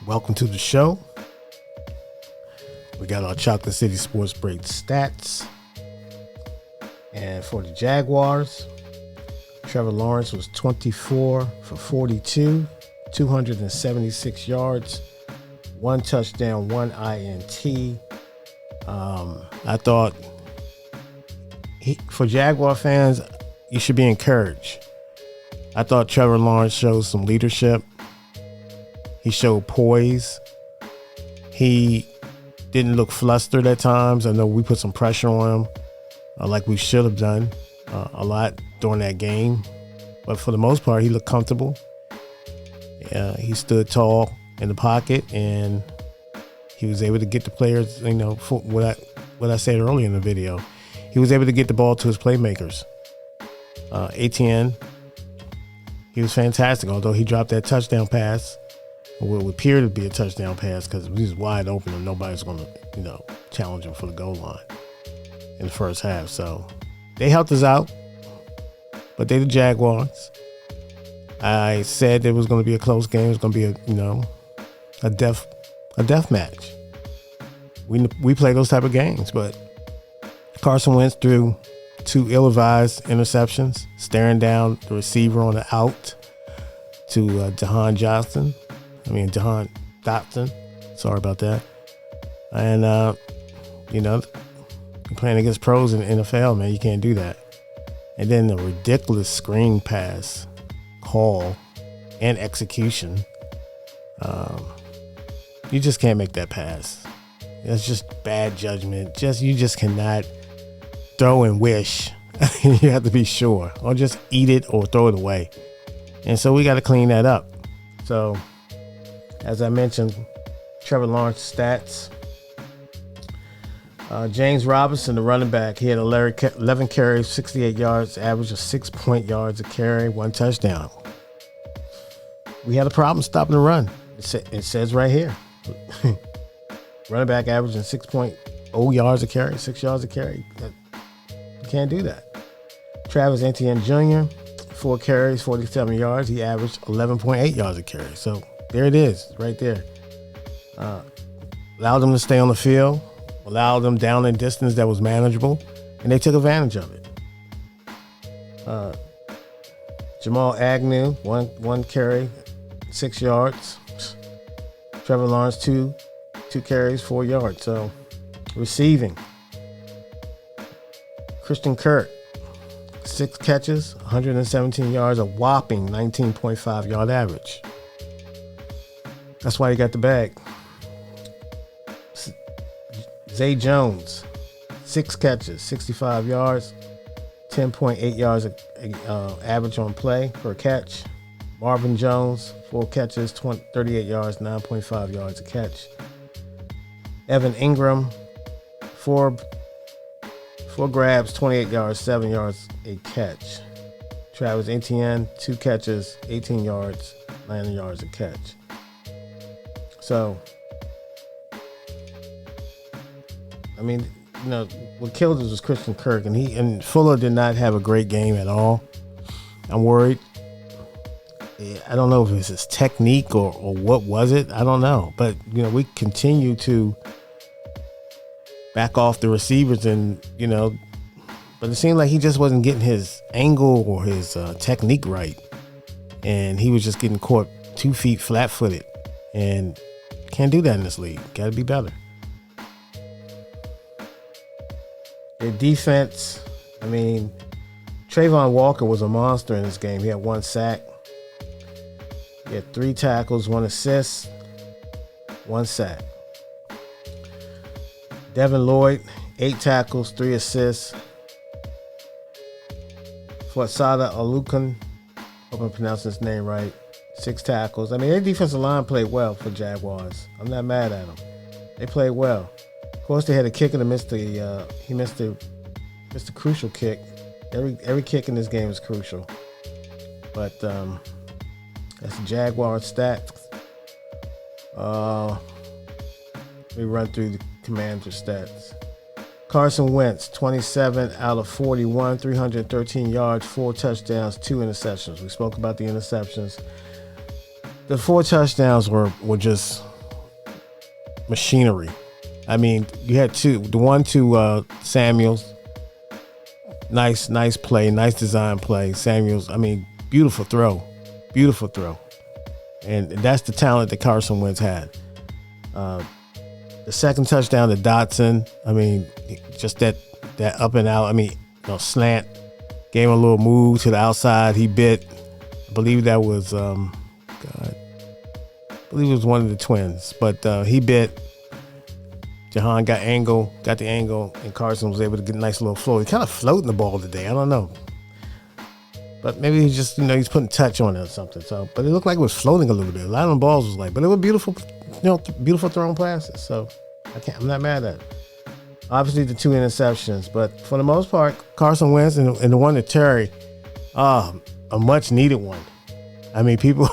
Welcome to the show. We got our Chocolate City Sports Break stats. And for the Jaguars, Trevor Lawrence was 24 for 42, 276 yards, 1 touchdown, 1 INT. I thought for Jaguar fans, you should be encouraged. I thought Trevor Lawrence showed some leadership. He showed poise. He didn't look flustered at times. I know we put some pressure on him, like we should have done a lot during that game. But for the most part, he looked comfortable. He stood tall in the pocket, and he was able to get the players, for what I said earlier in the video. He was able to get the ball to his playmakers. ATN, he was fantastic, although he dropped that touchdown pass. What would appear to be a touchdown pass because he was wide open and nobody's going to, challenge him for the goal line in the first half. So they helped us out, but they're the Jaguars. I said it was going to be a close game. It was going to be a death match. We play those type of games, but Carson Wentz threw 2 ill-advised interceptions, staring down the receiver on the out to Jahan Dotson. Sorry about that. And, you're playing against pros in the NFL, man. You can't do that. And then the ridiculous screen pass call and execution. You just can't make that pass. It's just bad judgment. You just cannot throw and wish. You have to be sure. Or just eat it or throw it away. And so we got to clean that up. So, as I mentioned, Trevor Lawrence stats. James Robinson, the running back, he had 11 carries, 68 yards, average of 6 yards a carry, 1 touchdown. We had a problem stopping the run. It says right here. Running back averaging 6.0 yards a carry, 6 yards a carry. You can't do that. Travis Etienne Jr., 4 carries, 47 yards. He averaged 11.8 yards a carry. So there it is, right there. Allowed them to stay on the field, allowed them down in distance that was manageable, and they took advantage of it. Jamal Agnew, one carry, 6 yards. Trevor Lawrence, two carries, 4 yards. So receiving, Christian Kirk, 6 catches, 117 yards, a whopping 19.5 yard average. That's why he got the bag. Zay Jones, 6 catches, 65 yards, 10.8 yards average on play per catch. Marvin Jones, 4 catches, 38 yards, 9.5 yards a catch. Evan Ingram, 4 grabs, 28 yards, 7 yards a catch. Travis Etienne, 2 catches, 18 yards, 9 yards a catch. So, what killed us was Christian Kirk, and Fuller did not have a great game at all. I'm worried. I don't know if it's his technique or what was it. I don't know. But, we continue to back off the receivers but it seemed like he just wasn't getting his angle or his technique right. And he was just getting caught 2 feet flat-footed. And can't do that in this league. Got to be better. Their defense, Trayvon Walker was a monster in this game. He had 1 sack. He had 3 tackles, 1 assist, 1 sack. Devin Lloyd, 8 tackles, 3 assists. Fuasada Alukan, hope I'm pronouncing his name right, 6 tackles. Their defensive line played well for Jaguars. I'm not mad at them. They played well. Of course, they had a kicker that missed the crucial kick. Every kick in this game is crucial. But that's the Jaguar stats. Let me run through the Commander stats. Carson Wentz, 27 out of 41, 313 yards, 4 touchdowns, 2 interceptions. We spoke about the interceptions. The 4 touchdowns were just machinery. I mean, you had the one to Samuels. Nice play, nice design play. Samuels, I mean, beautiful throw. And that's the talent that Carson Wentz had. The second touchdown to Dotson, I mean, just that up and out, I mean, slant, gave him a little move to the outside. He bit, I believe that was, I believe it was one of the twins, but he bit. Jahan got the angle, and Carson was able to get a nice little flow. He kind of floating the ball today. I don't know. But maybe he's just, he's putting touch on it or something. So, but it looked like it was floating a little bit. A lot of the balls was but it was beautiful, beautiful thrown passes. So I'm not mad at it. Obviously the 2 interceptions, but for the most part, Carson Wentz and the one to Terry, a much needed one. I mean, people,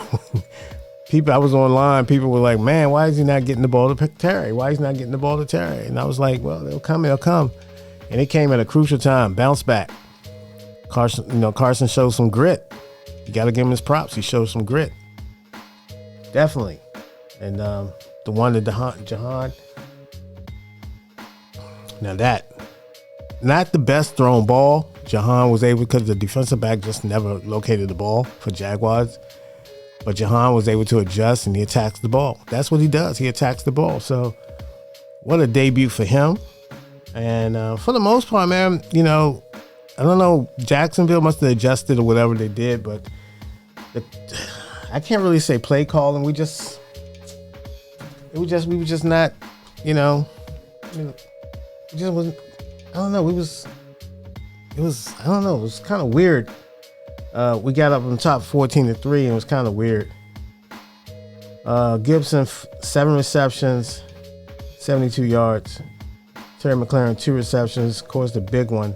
I was online, people were like, man, why is he not getting the ball to Terry? Why is he not getting the ball to Terry? And I was like, well, they'll come. And it came at a crucial time, bounce back. Carson showed some grit. You got to give him his props. He showed some grit. Definitely. And the one to Jahan. Now that, not the best thrown ball. Jahan was able, because the defensive back just never located the ball for Jaguars. But Jahan was able to adjust, and he attacks the ball. That's what he does. He attacks the ball. So what a debut for him. And for the most part, man, I don't know, Jacksonville must have adjusted or whatever they did, but I can't really say play calling. We were just not, it just wasn't, I don't know, it was kind of weird. We got up on top 14-3, and it was kind of weird. Gibson, 7 receptions, 72 yards. Terry McLaurin, 2 receptions. Of course, the big one,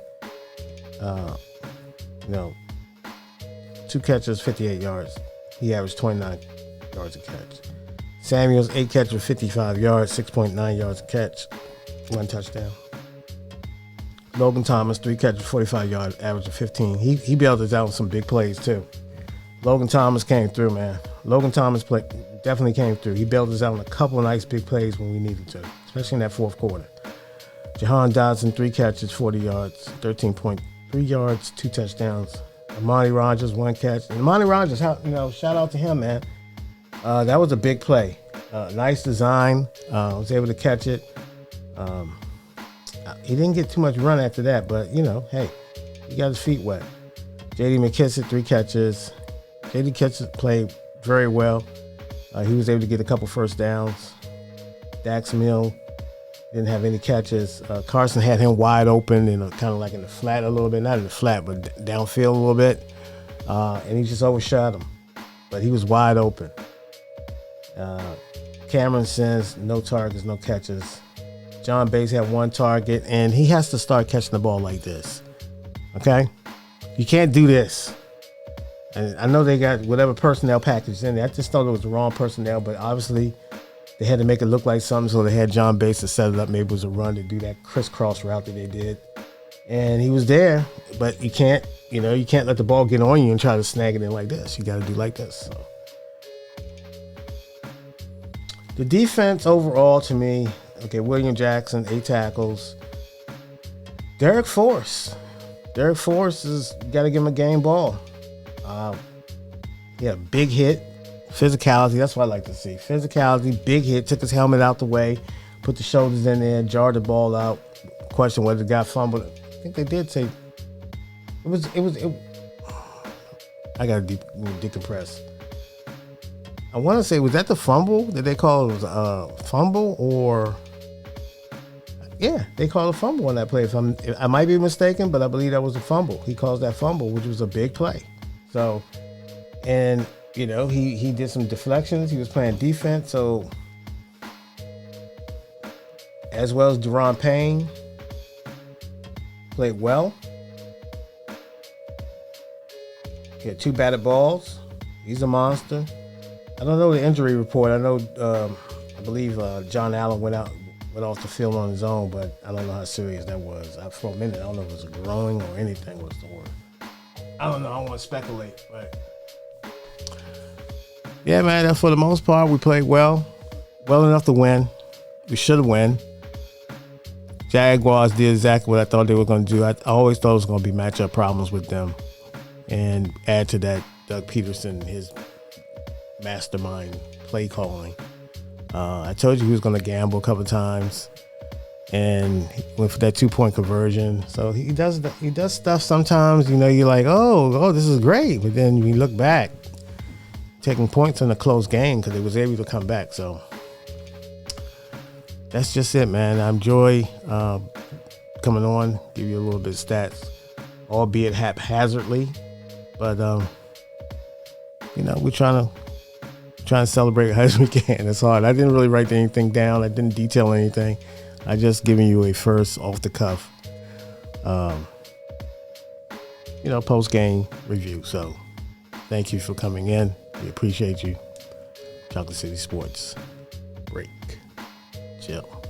2 catches, 58 yards. He averaged 29 yards a catch. Samuels, 8 catches, 55 yards, 6.9 yards a catch, 1 touchdown. Logan Thomas, 3 catches, 45 yards, average of 15. He bailed us out with some big plays too. Logan Thomas came through, man. Logan Thomas definitely came through. He bailed us out on a couple of nice big plays when we needed to, especially in that fourth quarter. Jahan Dodson, 3 catches, 40 yards, 13.3 yards, 2 touchdowns. Amani Rogers, 1 catch. And Amani Rogers, shout out to him, man. That was a big play. Nice design. Was able to catch it. He didn't get too much run after that, but, hey, he got his feet wet. J.D. McKissick, 3 catches. J.D. McKissick played very well. He was able to get a couple first downs. Dax Mill didn't have any catches. Carson had him wide open and kind of like in the flat a little bit. Not in the flat, but downfield a little bit. And he just overshot him. But he was wide open. Cameron Sins, no targets, no catches. John Bates had 1 target, and he has to start catching the ball like this. Okay? You can't do this. And I know they got whatever personnel package in there. I just thought it was the wrong personnel, but obviously they had to make it look like something, so they had John Bates to set it up. Maybe it was a run to do that crisscross route that they did. And he was there, but you can't let the ball get on you and try to snag it in like this. You got to do like this. So. The defense overall, to me, okay, William Jackson, 8 tackles. Derek Force is got to give him a game ball. He had a big hit. Physicality, that's what I like to see. Physicality, big hit, took his helmet out the way, put the shoulders in there, jarred the ball out. Question whether the guy fumbled. I think they did say it was. I got to decompress. I want to say, was that the fumble? Did they call it a fumble or? Yeah, they called a fumble on that play. I might be mistaken, but I believe that was a fumble. He calls that fumble, which was a big play. So, and he did some deflections. He was playing defense. So, as well as Deron Payne played well. He had 2 batted balls. He's a monster. I don't know the injury report. I know, I believe John Allen went off the field on his own, but I don't know how serious that was. For a minute, I don't know if it was a groin or anything was the word. I don't know. I don't want to speculate, but yeah, man. For the most part, we played well enough to win. we should have won. Jaguars did exactly what I thought they were going to do. I always thought it was going to be matchup problems with them. And add to that, Doug Peterson, his mastermind play calling. I told you he was going to gamble a couple of times, and he went for that 2-point conversion. So he does stuff sometimes. You're like, oh, this is great. But then you look back, taking points in a close game because they was able to come back. So that's just it, man. I enjoy coming on, give you a little bit of stats, albeit haphazardly. But we're trying to celebrate as we can. It's hard. I didn't really write anything down. I didn't detail anything. I just giving you a first off the cuff, post game review. So thank you for coming in. We appreciate you. Chocolate City Sports. Break. Chill.